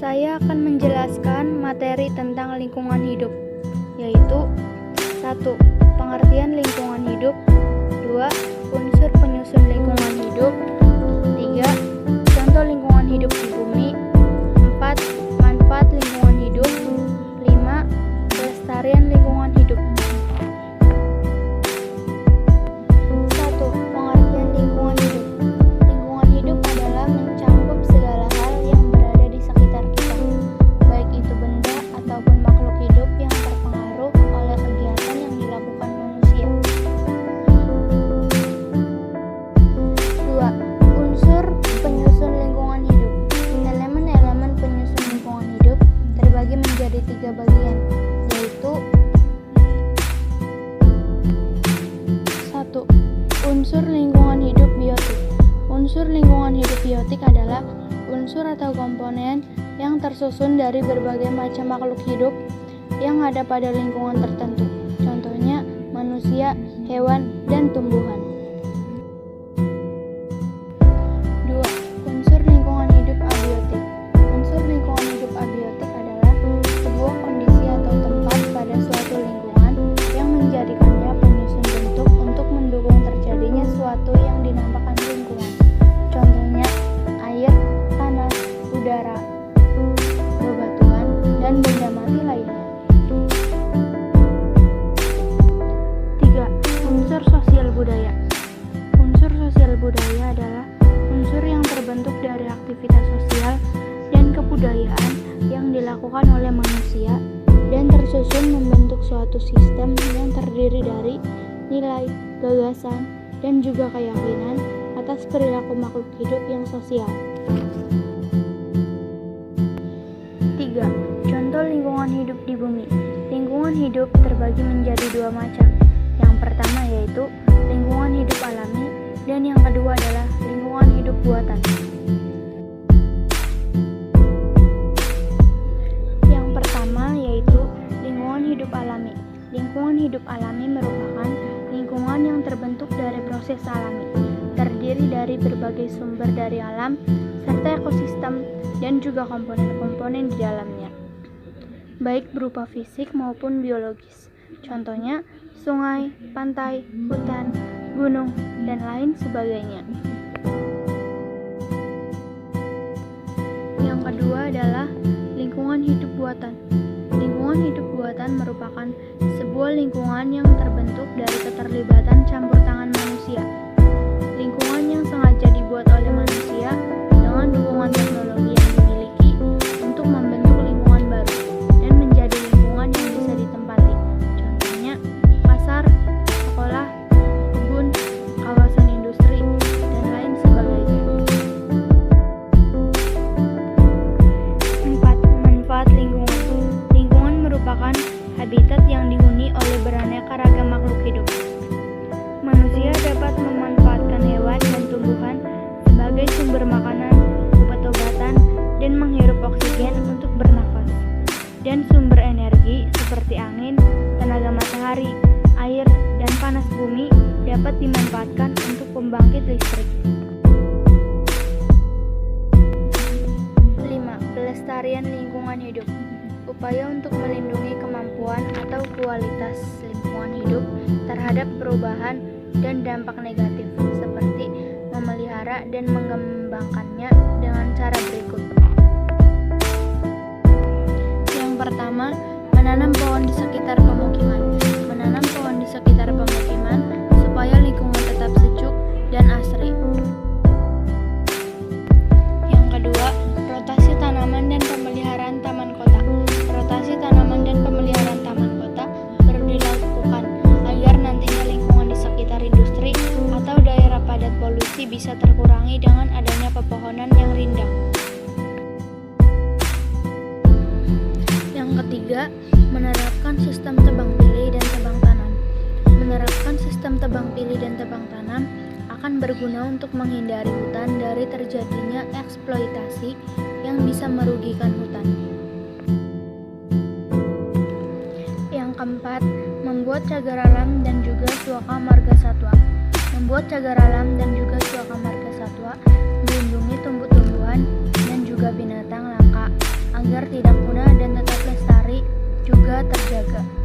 Saya akan menjelaskan materi tentang lingkungan hidup, yaitu 1. Pengertian lingkungan hidup, 2. Unsur penyusun lingkungan hidup, 3. Contoh lingkungan hidup di bumi, 4. Manfaat lingkungan hidup, 5. Pelestarian lingkungan hidup. 1. Pengertian lingkungan hidup. Lingkungan hidup adalah mencakup segala hal yang berada di sekitar kita, baik itu benda ataupun makhluk hidup yang terpengaruh oleh kegiatan yang dilakukan manusia. 2. Unsur penyusun lingkungan hidup. Elemen-elemen penyusun lingkungan hidup terbagi menjadi 3 bagian, yaitu 1. Unsur lingkungan hidup biotik. Unsur lingkungan hidup biotik adalah unsur atau komponen yang tersusun dari berbagai macam makhluk hidup yang ada pada lingkungan tertentu. Contohnya manusia, hewan, dan tumbuhan. 2. Unsur lingkungan hidup abiotik. Unsur lingkungan hidup abiotik adalah sebuah kondisi atau tempat pada suatu lingkungan yang menjadikannya penyusun bentuk untuk mendukung terjadinya suatu yang dinamakan lingkungan. Contohnya air, tanah, udara, bebatuan, dan benda mati lainnya. 3. Unsur sosial budaya. Unsur sosial budaya adalah unsur yang terbentuk dari aktivitas sosial dan kebudayaan yang dilakukan oleh manusia dan tersusun membentuk suatu sistem yang terdiri dari nilai, gagasan, dan juga keyakinan atas perilaku makhluk hidup yang sosial. 3. Contoh lingkungan hidup di bumi. Lingkungan hidup terbagi menjadi 2 macam. Yang pertama yaitu lingkungan hidup alami, dan yang kedua adalah lingkungan hidup buatan. Yang pertama yaitu lingkungan hidup alami. Lingkungan hidup alami merupakan lingkungan yang terbentuk dari proses alami, terdiri dari berbagai sumber dari alam, serta ekosistem, dan juga komponen-komponen di dalamnya, baik berupa fisik maupun biologis. Contohnya, sungai, pantai, hutan, gunung, dan lain sebagainya. Yang kedua adalah lingkungan hidup buatan. Lingkungan hidup buatan merupakan sebuah lingkungan yang terbentuk dari keterlibatan campur tangan manusia. Lingkungan yang sengaja dibuat oleh manusia dengan dukungan teknologi yang dimiliki untuk membentuk lingkungan baru dan menjadi lingkungan yang bisa ditempati. Contohnya, pasar, sekolah, kebun, kawasan industri, dan lain sebagainya. 4. Manfaat lingkungan. Lingkungan merupakan habitat yang dihuni oleh beraneka ragam makhluk hidup. Manusia dapat memanfaatkan hewan dan tumbuhan sebagai sumber makanan, obat-obatan, dan menghirup oksigen untuk bernafas. Dan sumber energi seperti angin, tenaga matahari, air, dan panas bumi dapat dimanfaatkan untuk pembangkit listrik. 5. Pelestarian lingkungan hidup. Upaya untuk melindungi kemampuan atau kualitas lingkungan hidup terhadap perubahan dan dampak negatif, seperti memelihara dan mengembangkannya dengan cara berikut. Yang pertama, menanam pohon di sekitar pemukiman. Menanam pohon di sekitar pemukiman supaya lingkungan tetap sejuk dan asri. Yang kedua, rotasi tanaman dan pemeliharaan taman kota. Rotasi tanaman dan pemeliharaan taman kota perlu dilakukan agar nantinya lingkungan di sekitar industri atau daerah padat polusi bisa terkurangi dengan adanya pepohonan yang rindang. Yang ketiga, menerapkan sistem tebang pilih dan tebang tanam. Menerapkan sistem tebang pilih dan tebang tanam akan berguna untuk menghindari hutan dari terjadinya eksploitasi yang bisa merugikan hutan. Yang keempat, membuat cagar alam dan juga suaka marga satwa. Membuat cagar alam dan juga suaka marga satwa melindungi tumbuh-tumbuhan dan juga binatang langka juga terjaga.